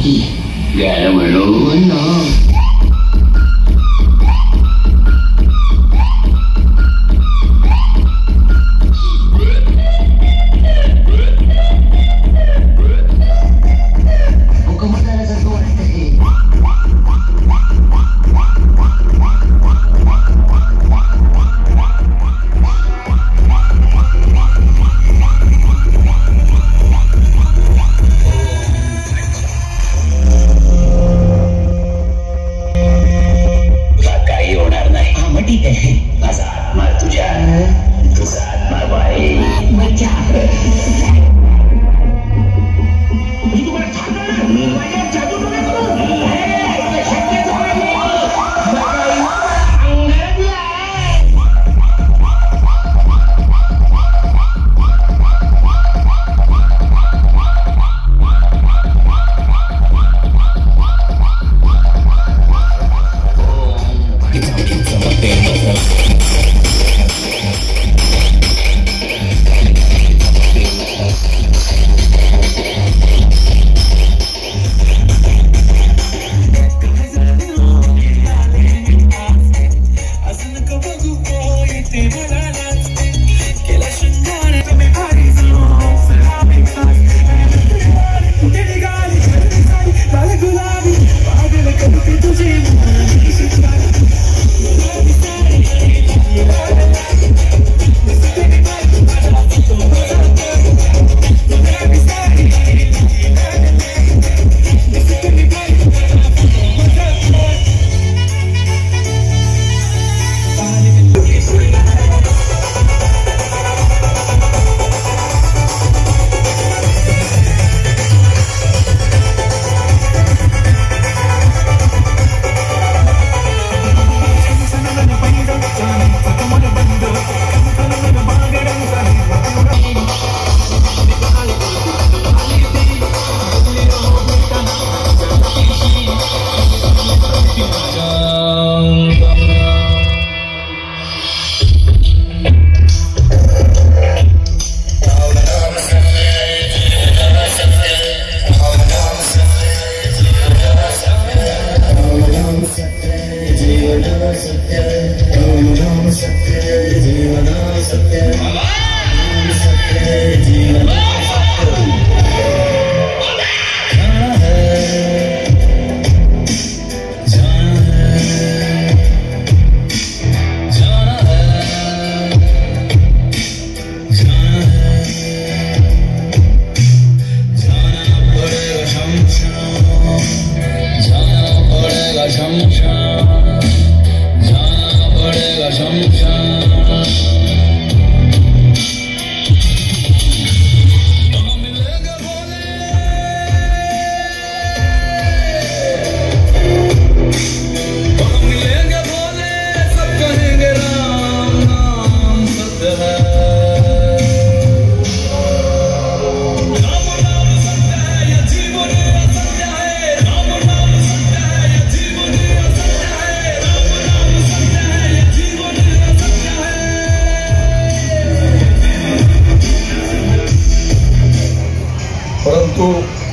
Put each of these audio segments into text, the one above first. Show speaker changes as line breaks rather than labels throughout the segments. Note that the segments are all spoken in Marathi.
की घ्यायला म्हणून ना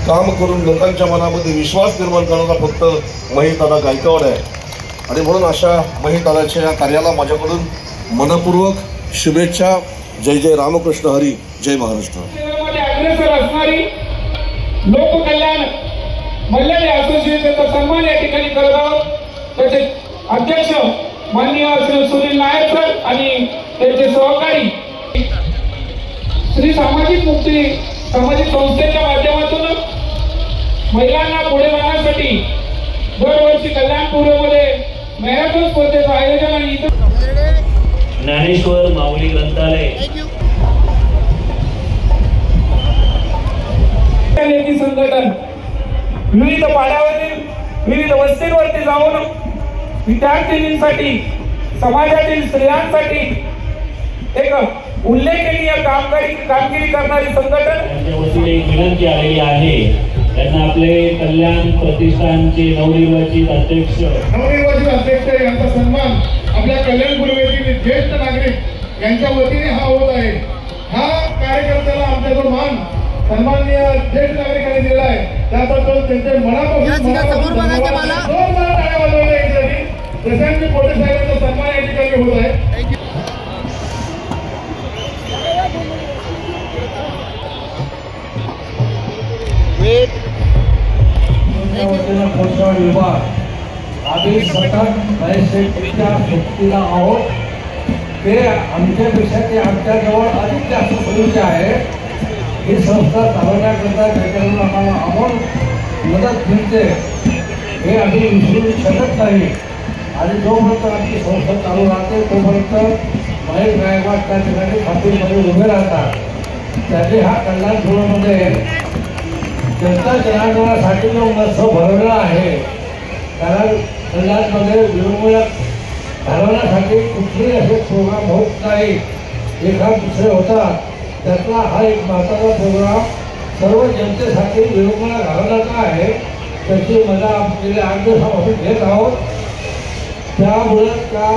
काम करून लोकांच्या मनामध्ये विश्वास निर्माण करणारा फक्त महिदादा गायकवाड आहे आणि म्हणून अशा महिदादाच्या या कार्याला माझ्याकडून मनपूर्वक शुभेच्छा. जय जय रामकृष्ण हरी, जय महाराष्ट्र.
अग्रेसर असणारी लोककल्याण मल्ल्यारी असोसिएशनचा सन्मान या ठिकाणी करत आहोत. त्याचे अध्यक्ष माननीय श्री सुनील नायर सर आणि त्यांचे सहकारी श्री सामाजिक मुक्ती सामाजिक संस्थेच्या माध्यमातून महिलांना पुढे जाण्यासाठी दरवर्षी कल्याणपूरमध्ये मॅरेथॉन स्पर्धेचं आयोजन आणि
ज्ञानेश्वर माऊली ग्रंथालय
संघटन विविध पाड्यावरील विविध वस्तींवरती जाऊन विद्यार्थिनींसाठी समाजातील स्त्रियांसाठी एक उल्लेखनीय कामगिरी करणारी संघटन
त्यांच्या वतीने एक विनंती आलेली आहे. त्यांना आपले कल्याण प्रतिष्ठानचे नवनिर्वाचित अध्यक्ष
यांचा सन्मान आपल्या कल्याणपूर्वेतील ज्येष्ठ नागरिक यांच्या वतीने हा होत आहे. हा कार्यकर्त्याला आमच्याकडून मान सन्माननीय ज्येष्ठ नागरिकांनी दिला आहे त्याबद्दल त्यांचे मनापासून टाळ्या वाजवल्या यासाठी. प्रशांत पोटे साहेबांचा सन्मान या ठिकाणी होत आहे.
विभाग आम्ही सतत नैसर्गिकच्या सोबतीला आहोत. ते आमच्यापेक्षा ते आमच्याजवळ अधिक जास्त सोयीचे आहे. ही संस्था चालवण्याकरता त्याच्याकडून आम्हाला अमोल मदत मिळते हे आम्ही विसरू शकत नाही. आणि जोपर्यंत आमची संस्था चालू राहते तोपर्यंत महेश गायकवाड त्या ठिकाणी खात्रीमध्ये उभे राहतात. त्यांनी हा कल्याणपुरामध्ये जनता जनार्दनासाठी जो महोत्सव भरवला आहे त्याला कल्याणमध्ये विरंगुळा घालवण्यासाठी कुठलेही असे प्रोग्राम होत नाही. एखाद दुसरे होतात त्यातला हा एक महत्त्वाचा प्रोग्राम सर्व जनतेसाठी विरंगुळा घालवण्याचा आहे. त्याची मजा गेल्या 8 दिवसापासून घेत आहोत. त्यामुळे त्या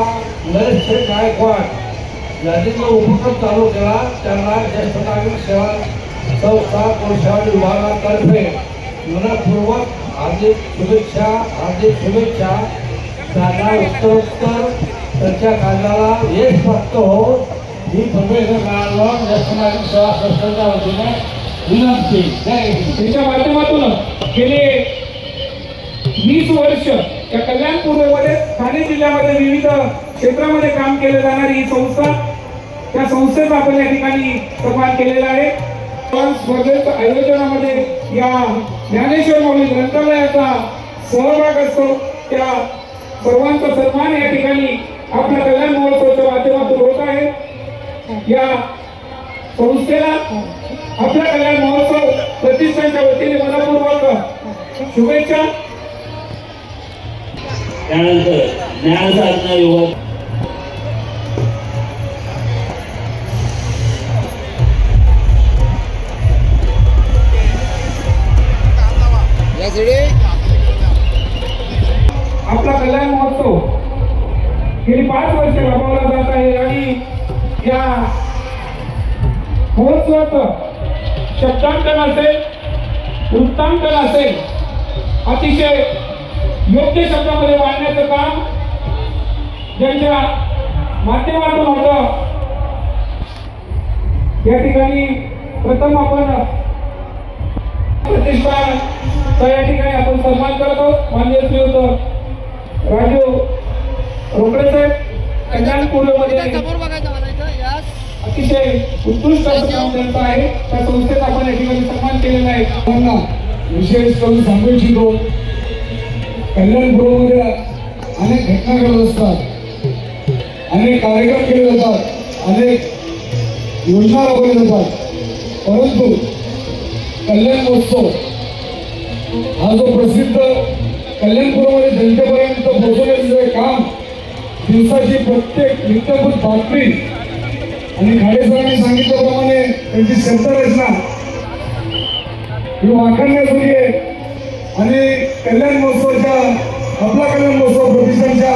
महेश गायकवाड यांनी जो उपक्रम चालू केला त्यांना ज्येष्ठ नागरिक सेवा संस्था कोळशावडी विभागातर्फे मनपूर्वक हार्दिक शुभेच्छा. त्यांना उत्तरोत्तर त्यांच्या कार्याला यश प्राप्त हो ही परमेश्वराला ज्येष्ठ नागरिक सेवा संस्थेच्या वतीने विनंती.
त्यांच्या माध्यमातून गेले 20 वर्ष या कल्याणपूर्वेमध्ये ठाणे जिल्ह्यामध्ये विविध क्षेत्रामध्ये काम केलं जाणारी ही संस्था, त्या संस्थेचा आपण या ठिकाणी सन्मान केलेला आहे. स्पर्धेच्या आयोजनामध्ये या ज्ञानेश्वर माऊली ग्रंथालयाचा सहभाग असतो. त्या सर्वांचा सन्मान या ठिकाणी आपल्या कल्याण महोत्सवाच्या माध्यमातून होत आहे. या संस्थेला आपल्या कल्याण महोत्सव प्रतिष्ठानच्या वतीने मनपूर्वक शुभेच्छा.
त्यानंतर ज्ञानसाधना युवक
आपला कल्याण महोत्सव गेली 5 वर्ष राबवला जात आहे. आणि या महोत्सवाचं शब्दांकन असेल, वृत्तांकन असेल, अतिशय योग्य शब्दामध्ये मांडण्याचं काम ज्यांच्या माध्यमातून होतं. या ठिकाणी प्रथम आपण प्रतिष्ठान या ठिकाणी आपण सन्मान करत आहोत. माननीय श्रीयुत राजू रोकडे साहेब कल्याणपूर्वेमध्ये अतिशय उत्कृष्ट असं काम करत आहे. त्या संस्थेचा आपण या ठिकाणी सन्मान केलेला आहे.
विशेष करून सांगू इच्छितो, कल्याणपूर्वमध्ये अनेक घटना घडत असतात, अनेक कार्यक्रम केले जातात, अनेक योजना राबवल्या जातात. परंतु कल्याण महोत्सव हा जो प्रसिद्ध कल्याणपूर्वमध्ये जनतेपर्यंत पोहोचवण्याचे काम, दिवसाची प्रत्येक नित्यभूत बातमी आणि खाडेसरांनी सांगितल्याप्रमाणे त्यांची शब्दरचना ही वाखाणण्याजोगी आहे. आणि कल्याण महोत्सवाच्या आपला कल्याण महोत्सव प्रतिष्ठानच्या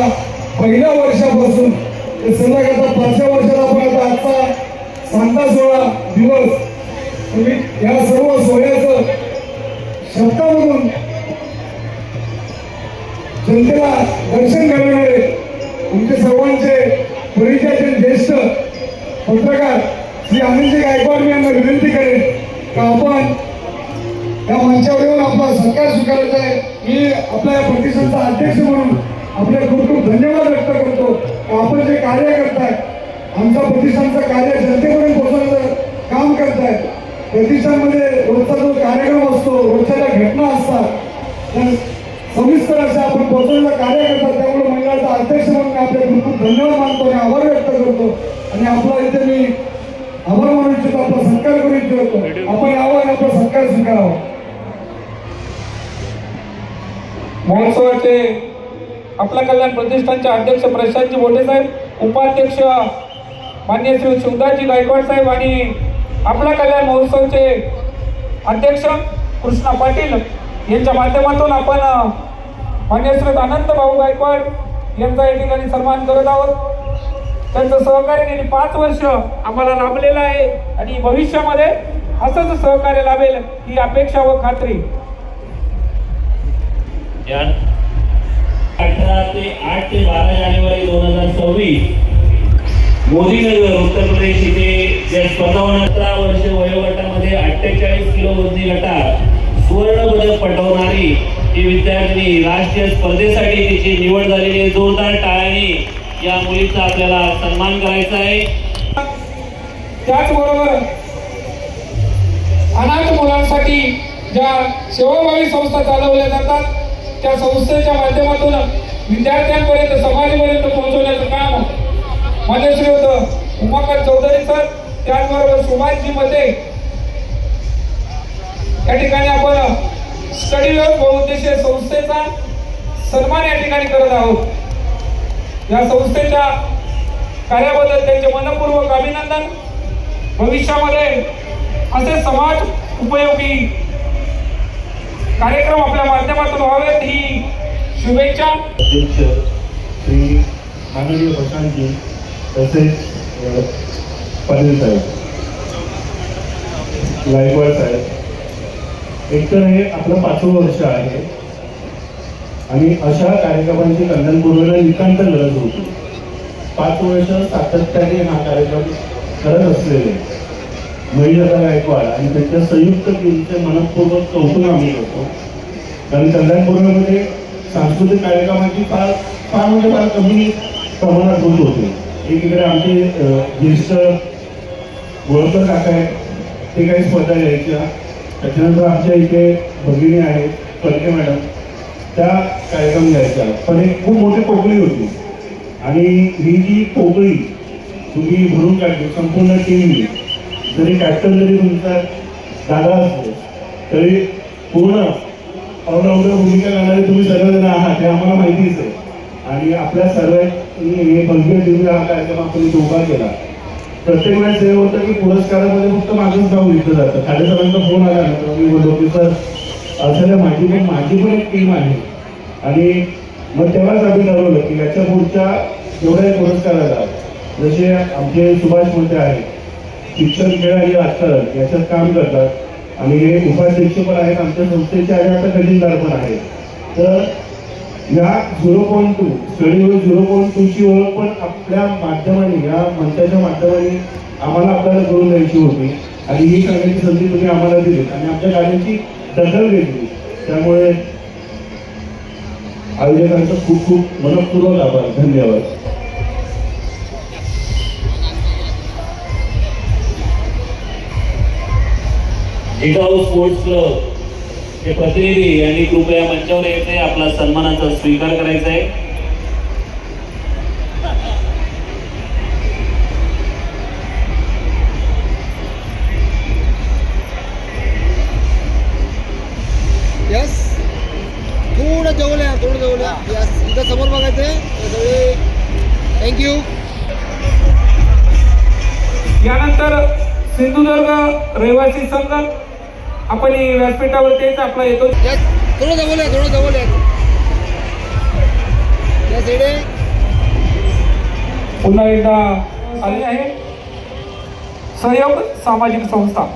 पहिल्या वर्षापासून ते संध्याकाळच्या 5व्या वर्षाला आपण आता आजचा सांगता सोहळा दिवस या सर्व सोहळ्याचं शब्दामधून जनतेला दर्शन घडवणारे आमचे सर्वांचे परिचयाचे ज्येष्ठ पत्रकार श्री आनंदजी गायकवाड यांना विनंती करेन का आपण या मंचावर येऊन आपला सत्कार स्वीकारायचा आहे. मी आपल्या या प्रतिष्ठानचा अध्यक्ष म्हणून आपले खूप खूप धन्यवाद व्यक्त करतो. आपण जे कार्य करताय, आमचा प्रतिष्ठानचं कार्य जनतेपर्यंत पोहोचवण्याचं काम करताय. प्रतिष्ठानमध्ये रोजचा जो कार्यक्रम असतो, रोजच्या ज्या घटना असतात त्या सविस्तर अशा आपण पोहोचवण्याचं कार्य करतात. त्यामुळे मंडळाचा अध्यक्ष म्हणून आपले खूप खूप धन्यवाद मानतो आणि आभार व्यक्त करतो. आणि आपला इथे मी आभार मानू इच्छितो, आपला सत्कार करू इच्छितो. आपण यावं आणि आपला सत्कार स्वीकारावा.
महोत्सवाचे आपला कल्याण प्रतिष्ठानचे अध्यक्ष प्रशांतजी बोटे साहेब, उपाध्यक्ष माननीय श्री शिवदासजी गायकवाड साहेब आणि आपला कल्याण महोत्सवचे अध्यक्ष कृष्णा पाटील यांच्या माध्यमातून आपण माननीय श्री अनंत भाऊ गायकवाड यांचा या ठिकाणी सन्मान करत आहोत. त्यांचं सहकार्य गेली 5 वर्ष आम्हाला लाभलेलं आहे आणि भविष्यामध्ये असंच सहकार्य लाभेल ही अपेक्षा व खात्री.
या 8 ते 12 जानेवारी 2026 मोदीनगर उत्तर प्रदेश इथे ज्या 17 वर्ष वयोगटामध्ये 48 किलो वजनी गटात सुवर्ण पदक पटवणारी ही विद्यार्थिनी राष्ट्रीय स्पर्धेसाठी तिची निवड झालेली आहे. जोरदार टाळ्यांनी या मुलीचा आपल्याला सन्मान करायचा आहे.
त्याचबरोबर अनाथ मुलांसाठी ज्या सेवाभावी संस्था चालवल्या जातात त्या संस्थेच्या माध्यमातून विद्यार्थ्यांपर्यंत समाजापर्यंत पोहोचवण्याचं काम माझे श्रीयुत उमाकांत चौधरी सर, त्याचबरोबर सुभाषजी मध्ये या ठिकाणी आपण स्टडी वेब बहुउद्देशीय संस्थेचा सन्मान या ठिकाणी करत आहोत. या संस्थेच्या कार्याबद्दल त्यांचे मनपूर्वक अभिनंदन. भविष्यामध्ये असे समाज उपयोगी कार्यक्रम आपल्या माध्यमातून व्हावेत ही शुभेच्छा.
अध्यक्ष श्री माननीय प्रशांतजी तसेच पाटील साहेब, गायकवाड साहेब, एकतर हे आपलं 5वं वर्ष आहे आणि अशा कार्यक्रमांची कल्याणपूर्वेला नितांत गरज होती. 5 वर्ष सातत्याने हा कार्यक्रम करत असलेले महिला गायकवाड आणि त्यांच्या संयुक्त टीमचे मनपूर्वक कौतुक आम्ही करतो. कारण कल्याणपूर्वेमध्ये सांस्कृतिक कार्यक्रमाची फार म्हणजे फार कमी प्रमाणात होत होते. एकीकडे आमचे ज्येष्ठ गोळकर काका आहेत, ते काही स्पर्धा घ्यायच्या. त्याच्यानंतर आमच्या इथे भगिनी आहेत फडके मॅडम, त्या कार्यक्रम घ्यायच्या. पण एक खूप मोठी पोकळी होती आणि ही जी पोकळी तुम्ही भरून काढली संपूर्ण टीमनी. जरी कॅप्टन जरी तुमचा दादा असले तरी पूर्ण ऑलराऊंडर भूमिका करणारे तुम्ही सर्वजण आहात हे आम्हाला माहितीच आहे. आणि आपल्या सर्वांनी भव्य दिव्य हा कार्यक्रम आपण इथे उभा केला. प्रत्येक वेळेस हे होतं की पुरस्कारामध्ये फक्त माझंच नाव लिहिलं जातं. खाडे सरांचा फोन आला ना मी बोललो की सर असं माझी पण एक टीम आहे. आणि मग तेव्हाच आम्ही ठरवलं की याच्या पुढच्या जेवढ्या पुरस्काराला जसे आमचे सुभाष मोठे आहेत, शिक्षण खेळ आणि राजकारण याच्यात काम करतात आणि हे उपाध्यक्ष पण आहेत आमच्या संस्थेचे आणि आता खजिनदार पण आहेत. तर या 0.2 स्टडी 0.2ची ओळख पण आपल्या माध्यमाने या मंचाच्या माध्यमाने आम्हाला आपल्याला करून द्यायची होती आणि ही सांगण्याची संधी तुम्ही आम्हाला दिली आणि आमच्या कार्याची दखल घेतली. त्यामुळे आयोजकांचा खूप खूप मनपूर्वक आभार. धन्यवाद.
जिजाऊ स्पोर्ट्स क्लब हे प्रतिनिधी यांनी कृपया मंचावर यायचे, आपला सन्मानाचा स्वीकार करायचा आहे.
यस, थोडं जवळ या, थोडं जवळ या. यस, इथं समोर बघायचंय. थँक्यू.
यानंतर सिंधुदुर्ग रहिवासी संघ आपण व्यासपीठावरतीच आपला येतो.
यस, थोडं जवळ या, थोडं जवळ या. यस, इकडे
पुन्हा एकदा आली आहे सहयोग सामाजिक संस्था.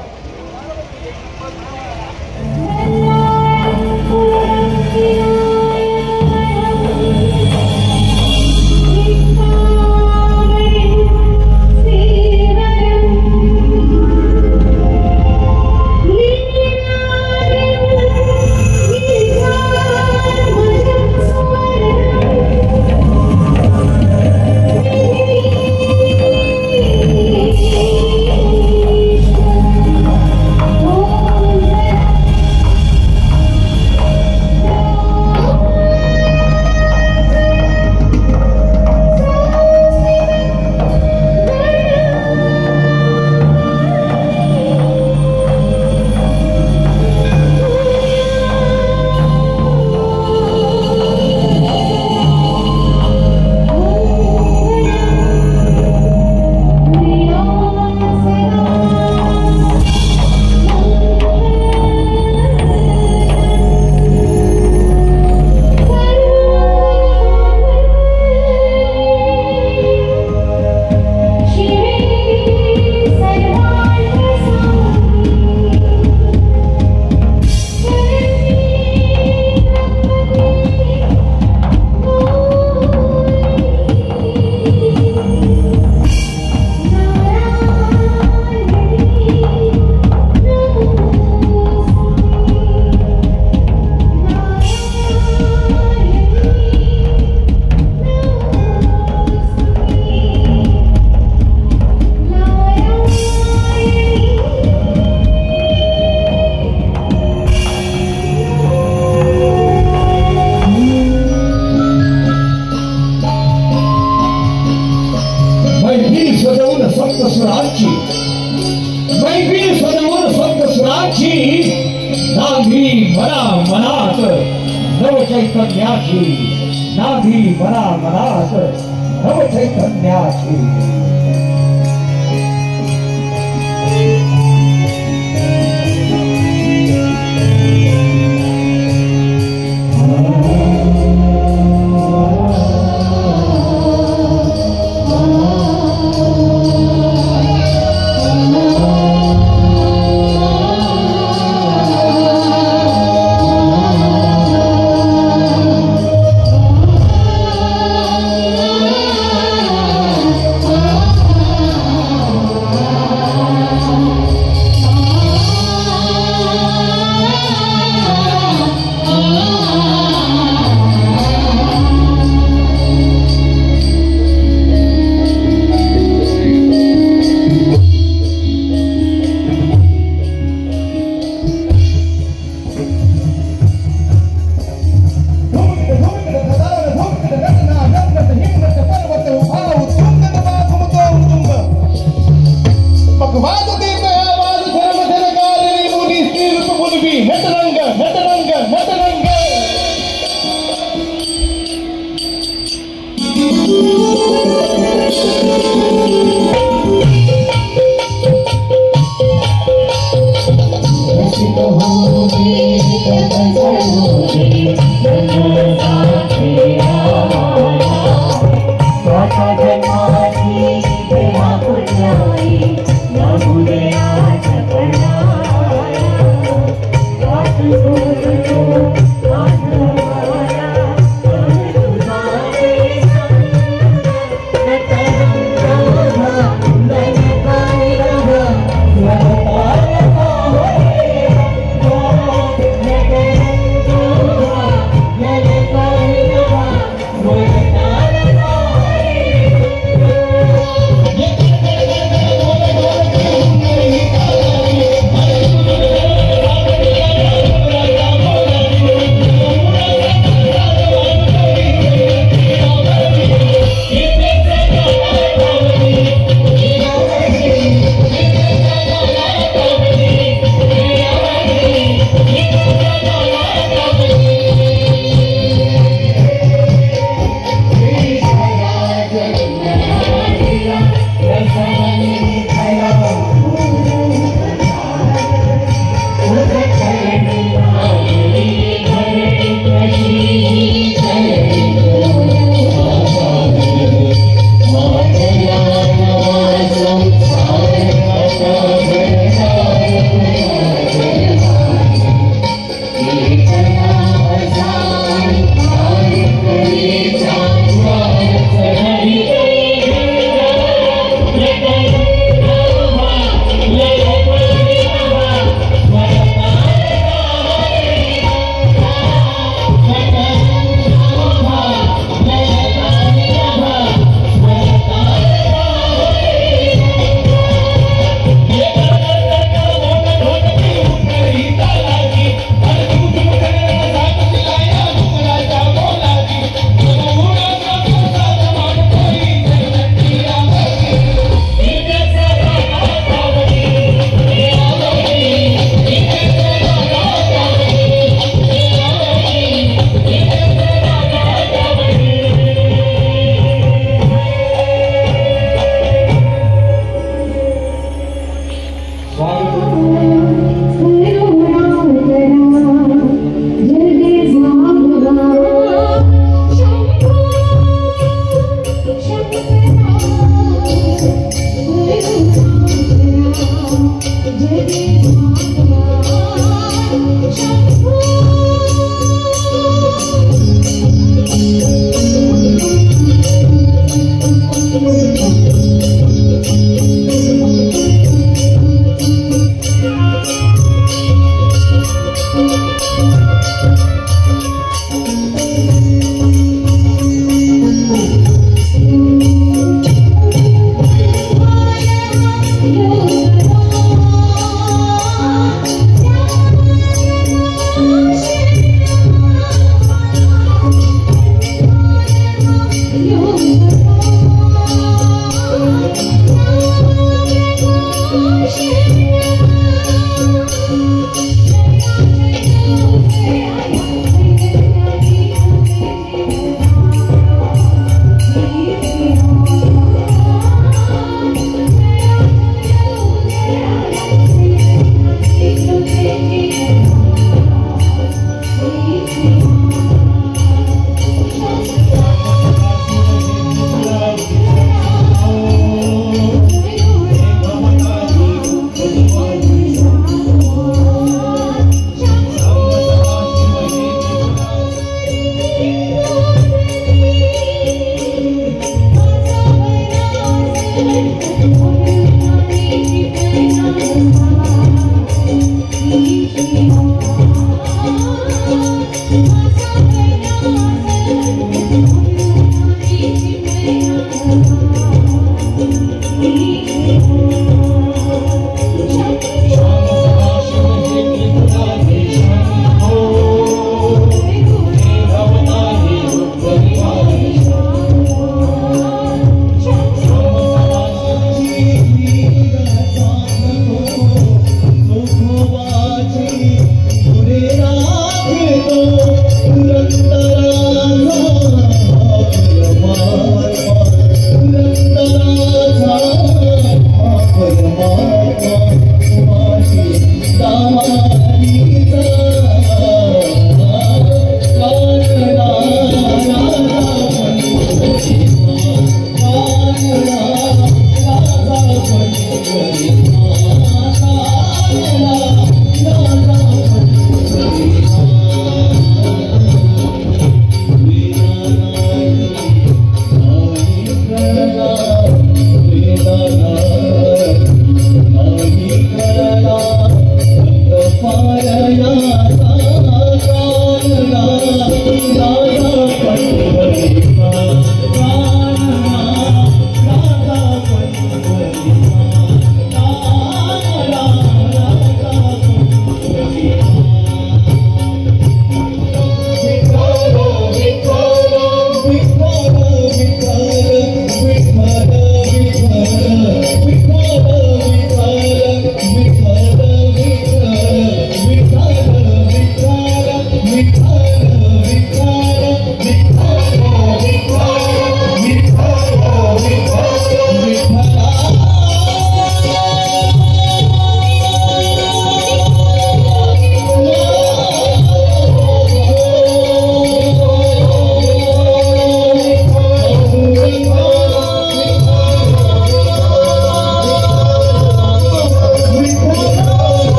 मनात नव चैतन्याची नाभी मनात नव चैतन्याची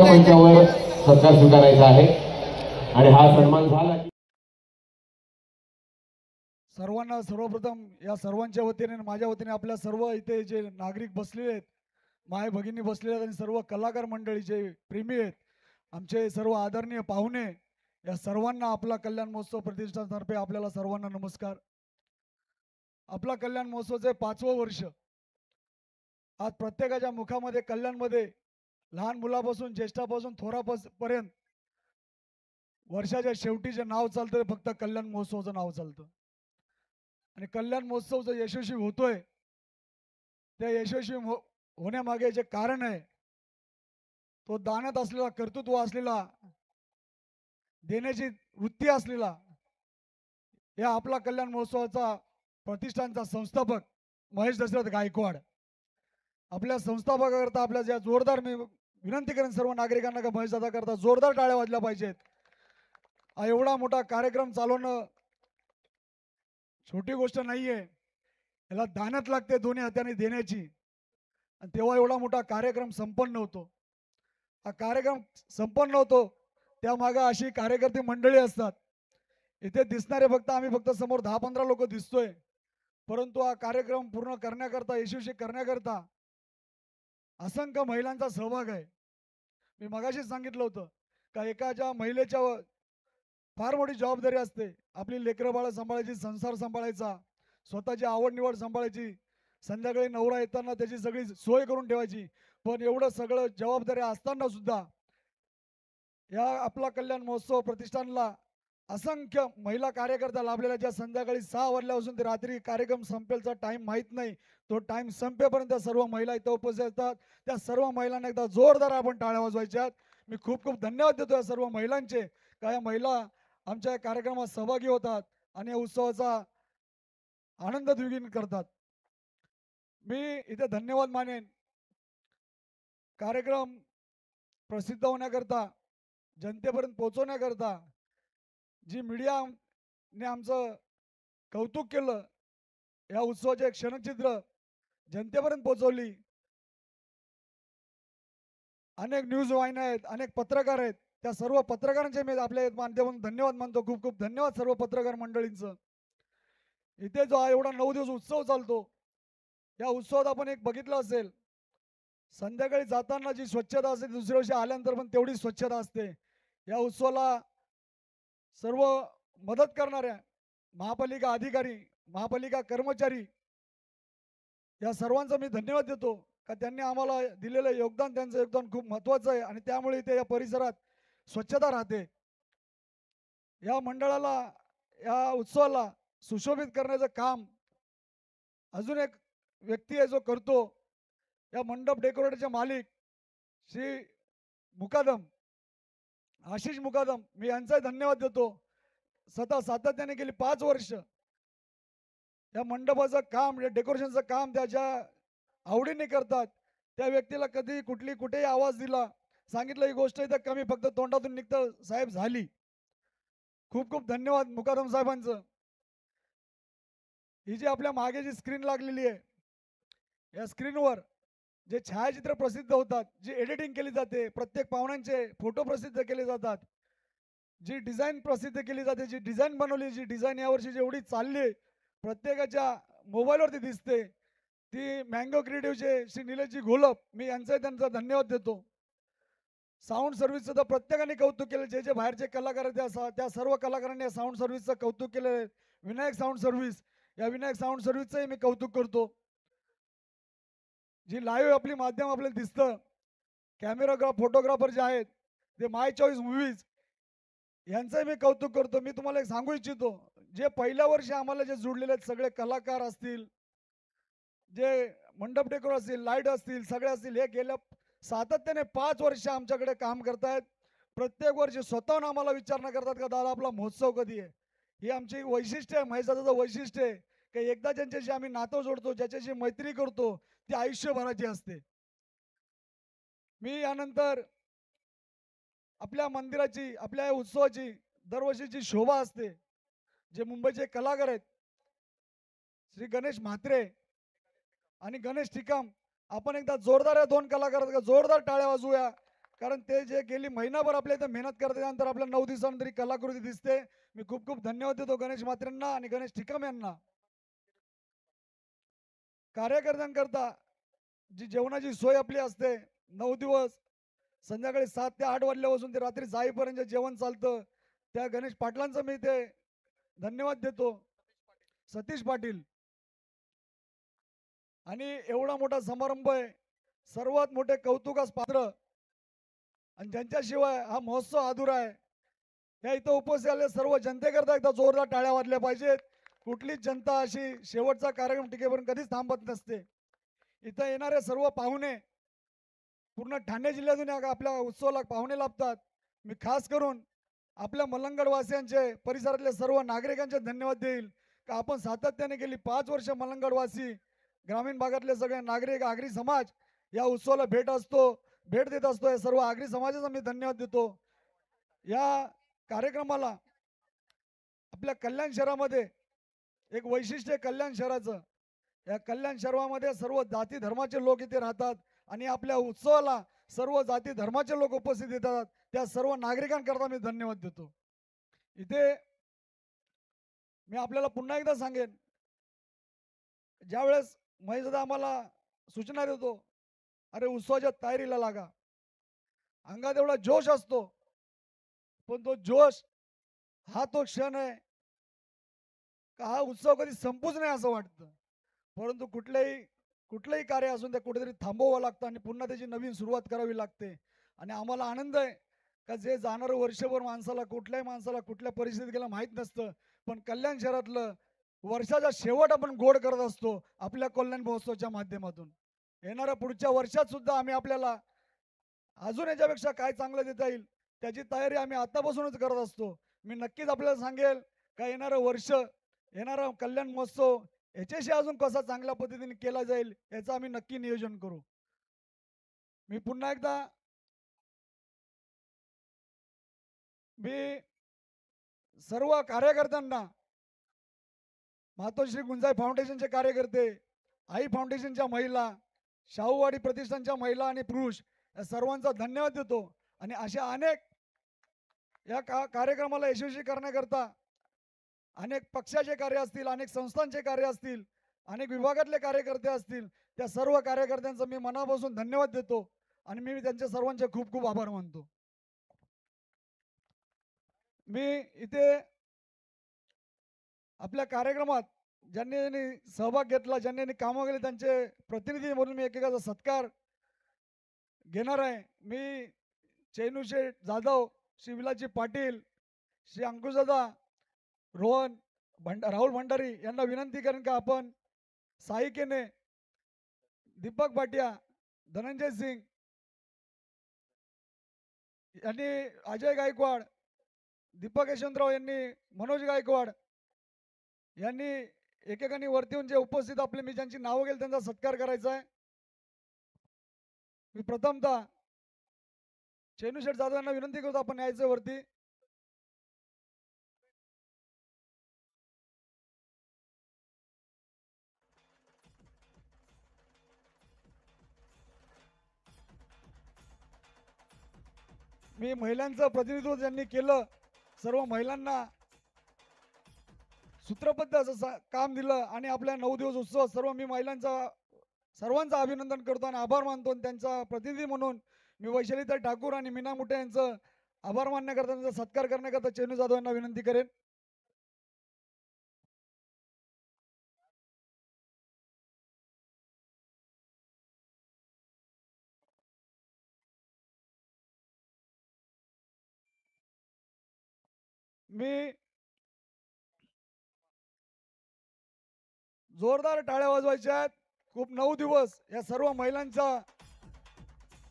मंचावर सत्कार स्वीकारायचा आहे आणि हा सन्मान झाला की
सर्वांना सर्वप्रथम या सर्वांच्या वतीने माझ्या वतीने आपल्या सर्व इथे जे नागरिक बसलेले आहेत, माय भगिनी बसलेले आहेत आणि सर्व कलाकार मंडळी जे प्रेमी आहेत, आमचे सर्व आदरणीय पाहुणे, या सर्वांना आपला कल्याण महोत्सव प्रतिष्ठानतर्फे आपल्याला सर्वांना नमस्कार. आपला कल्याण महोत्सवचे 5वं वर्ष. आज प्रत्येकाच्या मुखामध्ये कल्याणमध्ये लहान मुलापासून ज्येष्ठापासून थोरापर्यंत वर्षाच्या शेवटी जे नाव चालतं ते फक्त कल्याण महोत्सवाचं नाव चालतं. आणि कल्याण महोत्सव जो यशस्वी होतोय त्या यशस्वी होण्यामागे जे कारण आहे तो दानात असलेला, कर्तृत्व असलेला, देण्याची वृत्ती असलेला या आपला कल्याण महोत्सवाचा प्रतिष्ठानचा संस्थापक महेश दशरथ गायकवाड. आपल्या संस्थापकाकरता आपल्या ज्या जोरदार, मी विनंती करेन सर्व नागरिकांना का महेश दादा करता जोरदार टाळ्या वाजल्या पाहिजेत. हा एवढा मोठा कार्यक्रम चालवणं छोटी गोष्ट नाहीये. याला दानत लागते दोन्ही हाताने देण्याची. आणि तेव्हा एवढा मोठा कार्यक्रम संपन्न होतो. हा कार्यक्रम संपन्न होतो त्यामागे अशी कार्यकर्ते मंडळी असतात. इथे दिसणारे आम्ही फक्त समोर 10-15 लोक दिसतोय, परंतु हा कार्यक्रम पूर्ण करण्याकरता, यशस्वी करण्याकरता असंख्य महिलांचा सहभाग आहे. मी मगाशी सांगितलं होतं का एकाच्या महिलेच्या फार मोठी जबाबदारी असते. आपली लेकरं बाळं सांभाळायची, संसार सांभाळायचा, स्वतःची आवड निवड सांभाळायची, संध्याकाळी नवरा येताना त्याची सगळी सोय करून ठेवायची. पण एवढं सगळं जबाबदारी असताना सुद्धा या आपला कल्याण महोत्सव प्रतिष्ठानला असंख्य महिला कार्यकर्ता लाभलेल्या, ज्या संध्याकाळी 6 वाजल्यापासून ते रात्री कार्यक्रम संपेलचा टाइम माहीत नाही, तो टाइम संपेपर्यंत सर्व महिला इथं उपस्थित असतात. त्या सर्व महिलांना एकदा जोरदार आपण टाळ्या वाजवायच्यात. मी खूप खूप धन्यवाद देतो या सर्व महिलांचे, का या महिला आमच्या कार्यक्रमात सहभागी होतात आणि या उत्सवाचा आनंद द्विगुणित करतात. मी इथे धन्यवाद मानेन. कार्यक्रम प्रसिद्ध होण्याकरता, जनतेपर्यंत पोहोचवण्याकरता जी मीडियाने आमचं कौतुक केलं, या उत्सवाचे क्षणचित्र जनतेपर्यंत पोहोचवली. अनेक न्यूज वाहिन्या आहेत, अनेक पत्रकार आहेत, त्या सर्व पत्रकारांचे मी आपल्या माध्यमातून धन्यवाद मानतो. खूप खूप धन्यवाद सर्व पत्रकार मंडळींचं. इथे जो एवढा 9 दिवस उत्सव चालतो, या उत्सवात आपण एक बघितलं असेल, संध्याकाळी जाताना जी स्वच्छता असते, दुसऱ्या दिवशी आल्यानंतर पण तेवढी स्वच्छता असते. या उत्सवाला सर्व मदत करणाऱ्या महापालिका अधिकारी, महापालिका कर्मचारी, या सर्वांचा मी धन्यवाद देतो, का त्यांनी आम्हाला दिलेलं योगदान, त्यांचं योगदान खूप महत्त्वाचं आहे आणि त्यामुळे इथे या परिसरात स्वच्छता राहते. या मंडळाला, या उत्सवाला सुशोभित करण्याचं काम अजून एक व्यक्ती आहे जो करतो. या मंडप डेकोरेटरचे मालिक श्री मुकादम, आशिष मुकादम, मी यांचाही धन्यवाद देतो. सातत्याने गेली 5 वर्ष या मंडपाचं काम, या डेकोरेशनचं काम त्याच्या आवडीने करतात. त्या व्यक्तीला कधी कुठेही आवाज दिला, सांगितलं ही गोष्ट इथं कमी, फक्त तोंडातून निघतं साहेब झाली. खूप खूप धन्यवाद मुकादम साहेबांचं. ही जी आपल्या मागे जी स्क्रीन लागलेली आहे, या स्क्रीनवर जे छायाचित्र प्रसिद्ध होतात, जी एडिटिंग केली जाते, प्रत्येक पाहुण्यांचे फोटो प्रसिद्ध केले जातात, जी डिझाईन प्रसिद्ध केली जाते, जी डिझाईन बनवली, जी डिझाईन यावर्षी जेवढी चालली प्रत्येकाच्या मोबाईलवरती दिसते, ती मँगो क्रिएटिव्हचे श्री निलेशजी घोलप, मी त्यांचा धन्यवाद देतो. साऊंड सर्व्हिसचं तर प्रत्येकाने कौतुक केलं, जे जे बाहेरचे कलाकार आहेत त्या सर्व कलाकारांनी या साऊंड सर्व्हिसचं कौतुक केलं आहे. विनायक साऊंड सर्व्हिस, या विनायक साऊंड सर्व्हिसचंही मी कौतुक करतो. जी लाईव्ह आपली माध्यम आपल्याला दिसतं, कॅमेराग्राफ, फोटोग्राफर जे आहेत ते माय चॉईस मूव्हीज, यांचंही मी कौतुक करतो. मी तुम्हाला एक सांगू इच्छितो, जे पहिल्या वर्षी आम्हाला जे जुडलेले आहेत सगळे कलाकार असतील, जे मंडप डेकोर असतील, लाईट असतील, सगळे असतील, हे गेल्या सातत्याने 5 वर्ष आमच्याकडे काम करतायत. प्रत्येक वर्षी स्वतःहून आम्हाला विचारणा करतात का दादा आपला महोत्सव कधी आहे. ही आमची वैशिष्ट्य आहे, म्हैसाचं वैशिष्ट्य आहे, की एकदा ज्यांच्याशी आम्ही नातं जोडतो, ज्याच्याशी मैत्री करतो, ती आयुष्यभराची असते. मी यानंतर आपल्या मंदिराची, आपल्या उत्सवाची दरवर्षीची शोभा असते, जे मुंबईचे कलाकार आहेत श्री गणेश म्हात्रे आणि गणेश टिकाम, आपण एकदा जोरदार या 2 कलाकारांना जोरदार टाळ्या वाजवूया, कारण ते जे गेली महिनाभर आपल्या इथे मेहनत करतात, त्यानंतर आपल्या 9 दिवसानंतर ही कलाकृती दिसते. मी खूप खूप धन्यवाद देतो गणेश म्हात्रेंना आणि गणेश टिकाम यांना. कार्यकर्त्यांकरता जी जेवणाची सोय आपली असते, 9 दिवस संध्याकाळी 7 ते 8 वाजल्यापासून ते रात्री जाईपर्यंत जेवण चालतं, त्या गणेश पाटलांचं मी ते धन्यवाद देतो. सतीश पाटील, आणि एवढा मोठा समारंभ आहे, सर्वात मोठे कौतुकास पात्र, आणि ज्यांच्याशिवाय हा महोत्सव अधुरा आहे. या इथं उपस्थित आलेल्या सर्व जनतेकरता एकदा जोरदार टाळ्या वाजल्या पाहिजेत. कुठलीच जनता अशी शेवटचा कार्यक्रम टिकेपर्यंत कधीच थांबत नसते. इथं येणारे सर्व पाहुणे पूर्ण ठाणे जिल्ह्यातून आपल्या उत्सवाला पाहुणे लाभतात. मी खास करून आपल्या मलंगडवासियांचे, परिसरातल्या सर्व नागरिकांचे धन्यवाद देईल, का आपण सातत्याने गेली 5 वर्ष मलंगडवासी, ग्रामीण भागातले सगळे नागरिक, आगरी समाज या उत्सवाला भेट देत असतो. या सर्व आगरी समाजाचा मी धन्यवाद देतो. या कार्यक्रमाला आपल्या कल्याण शहरामध्ये एक वैशिष्ट्य कल्याण शहराचं, या कल्याण शहरामध्ये सर्व जाती धर्माचे लोक इथे राहतात आणि आपल्या उत्सवाला सर्व जाती धर्माचे लोक उपस्थित येतात. त्या सर्व नागरिकांकरता मी धन्यवाद देतो. इथे मी आपल्याला पुन्हा एकदा सांगेन, ज्यावेळेस महेशदा आम्हाला सूचना देतो, अरे उत्सवाच्या तयारीला लागा, अंगात एवढा जोश असतो, पण तो जोश हा तो क्षण आहे का हा उत्सव कधी संपूच नाही असं वाटतं. परंतु कुठलंही कार्य असून ते कुठेतरी थांबवावं लागतं आणि पुन्हा त्याची नवीन सुरुवात करावी लागते. आणि आम्हाला आनंद आहे का जे जाणारं वर्षभर माणसाला कुठल्याही माणसाला कुठल्या परिस्थितीत गेला माहीत नसतं, पण कल्याण शहरातलं वर्षाचा शेवट आपण गोड करत असतो आपल्या कल्याण महोत्सवाच्या माध्यमातून. येणाऱ्या पुढच्या वर्षात सुद्धा आम्ही आपल्याला अजून याच्यापेक्षा काय चांगलं देता येईल त्याची तयारी आम्ही आतापासूनच करत असतो. मी नक्कीच आपल्याला सांगेल का येणारं वर्ष, येणारा कल्याण महोत्सव याच्याशी अजून कसा चांगल्या पद्धतीने केला जाईल याचं आम्ही नक्की नियोजन करू. मी पुन्हा एकदा सर्व कार्यकर्त्यांना, मातोश्री गुंजाई फाउंडेशनचे कार्यकर्ते, आई फाउंडेशनच्या महिला, शाहूवाडी प्रतिष्ठानच्या महिला आणि पुरुष या सर्वांचा धन्यवाद देतो. आणि अशा अनेक या कार्यक्रमाला यशस्वी करण्याकरता अनेक पक्षाचे कार्य असतील, अनेक संस्थांचे कार्य असतील, अनेक विभागातले कार्यकर्ते असतील, त्या सर्व कार्यकर्त्यांचा मी मनापासून धन्यवाद देतो आणि मी त्यांच्या सर्वांचे खूप खूप आभार मानतो. मी इथे आपल्या कार्यक्रमात ज्यांनी सहभाग घेतला, ज्यांनी कामं केली, त्यांचे प्रतिनिधी म्हणून मी एकेकाचा सत्कार घेणार आहे. मी चैनू शेठ जाधव, श्री विलासजी पाटील, श्री अंकुशदादा, राहुल भंडारी यांना विनंती करेन का आपण साई केने, दीपक भाटिया, धनंजय सिंग यांनी, अजय गायकवाड, दीपक यशवंतराव यांनी, मनोज गायकवाड यांनी एकेकाने वरती येऊन जे उपस्थित आपले मी ज्यांची नावं घेईल त्यांचा सत्कार करायचा आहे. मी प्रथमतः चैनू शेठ जाधव यांना विनंती करतो आपण यायचं वरती. मी महिलांचं प्रतिनिधित्व ज्यांनी केलं, सर्व महिलांना सूत्रबद्ध असं काम दिलं आणि आपल्या 9 दिवस उत्सव सर्व मी सर्वांचं अभिनंदन करतो आणि आभार मानतो. त्यांचा प्रतिनिधी म्हणून मी वैशालीताई ठाकूर आणि मीना मुठे यांचं आभार मानण्याकरता, त्यांचा सत्कार करण्याकरता चैनू जाधव यांना विनंती करेन. मी जोरदार टाळ्या वाजवायच्या आहेत. खूप 9 दिवस या सर्व महिलांचा,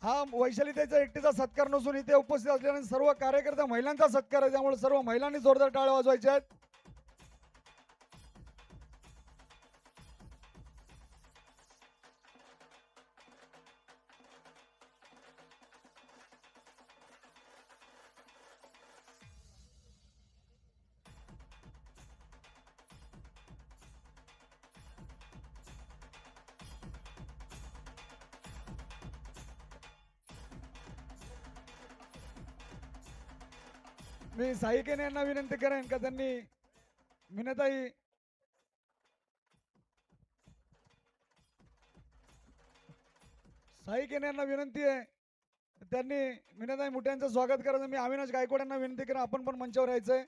हा वैशालीताईचा एकटीचा सत्कार नसून इथे उपस्थित असलेल्या सर्व कार्यकर्त्या महिलांचा सत्कार आहे, त्यामुळे सर्व महिलांनी जोरदार टाळ्या वाजवायच्या आहेत. मी साई केने यांना विनंती करेन का त्यांनी, मीनाताई साई केने यांना विनंती आहे त्यांनी मीनाताई मुठे यांचं स्वागत करायचं. मी अविनाश गायकवाड यांना विनंती करेन आपण पण मंचावर यायचंय.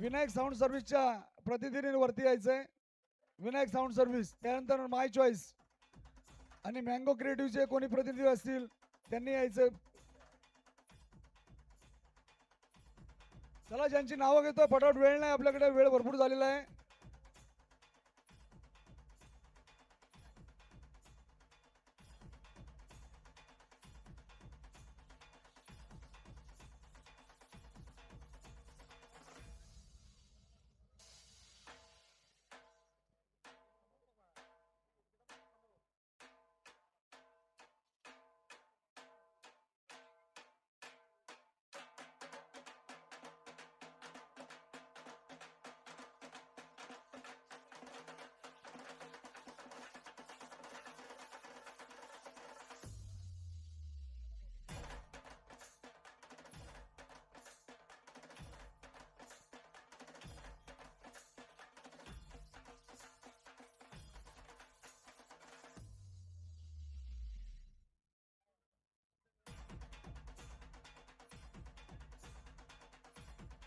विनायक साऊंड सर्व्हिसच्या प्रतिनिधींनी वरती यायचंय. विनायक साऊंड सर्व्हिस, त्यानंतर माय चॉईस आणि मँगो क्रिएटिव्हचे कोणी प्रतिनिधी असतील त्यांनी यायचं. चला, ज्यांची नावं घेतोय फटाफट, वेळ नाही आपल्याकडे, वेळ भरपूर झालेला आहे.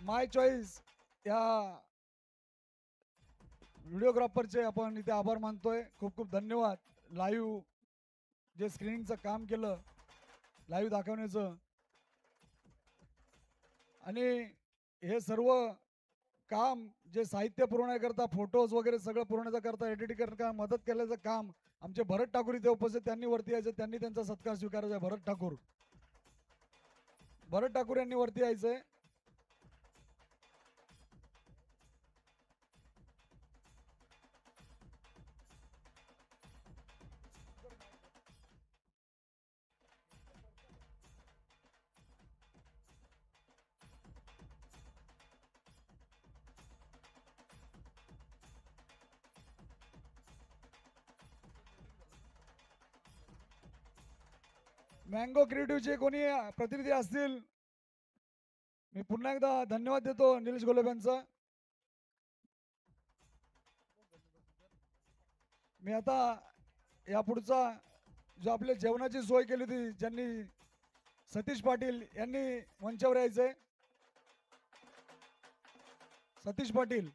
माय चॉईस या व्हिडिओग्राफरचे आपण इथे आभार मानतोय. खूप खूप धन्यवाद. लाईव्ह जे स्क्रीनिंगचं काम केलं, लाईव्ह दाखवण्याचं, आणि हे सर्व काम जे साहित्य पुरवण्याकरता, फोटोज वगैरे सगळं पुरवण्याकरता, एडिटिंग करण्याकरता मदत केल्याचं काम आमचे भरत ठाकूर इथे उपस्थित, त्यांनी वरती यायचं, त्यांनी त्यांचा सत्कार स्वीकारायचा आहे. भरत ठाकूर यांनी वरती यायचंय. मँगो क्रिएटिव्हचे कोणी प्रतिनिधी असतील, मी पुन्हा एकदा धन्यवाद देतो निलेश गोलब यांचा. मी आता या पुढचा जो आपल्या जेवणाची सोय केली होती, ज्यांनी सतीश पाटील यांनी मंचावर यायचंय. सतीश पाटील,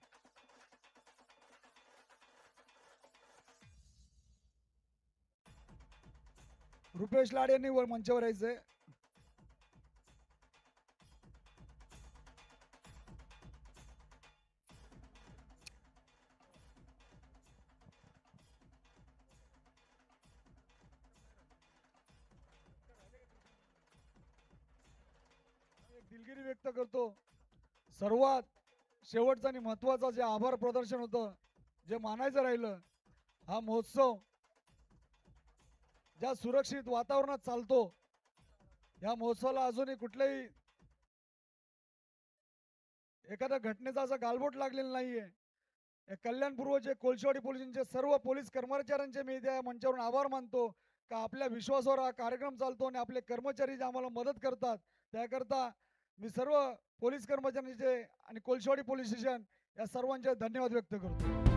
रुपेश लाड यांनी वर मंचावर यायचंय. दिलगिरी व्यक्त करतो. सर्वात शेवटचं आणि महत्वाचं जे आभार प्रदर्शन होतं, जे मानायचं राहिलं, हा महोत्सव ज्या सुरक्षित वातावरणात चालतो, या महोत्सवाला अजूनही कुठल्याही एखाद्या घटनेचा असा गालबोट लागलेला नाहीये. कल्याणपूर्वचे कोळशेवाडी पोलिसांचे सर्व पोलीस कर्मचाऱ्यांचे मी त्या मंचावरून आभार मानतो का आपल्या विश्वासावर हा कार्यक्रम चालतो आणि आपले कर्मचारी जे आम्हाला मदत करतात, त्याकरता मी सर्व पोलीस कर्मचाऱ्यांचे आणि कोळशेवाडी पोलीस स्टेशन या सर्वांचे धन्यवाद व्यक्त करतो.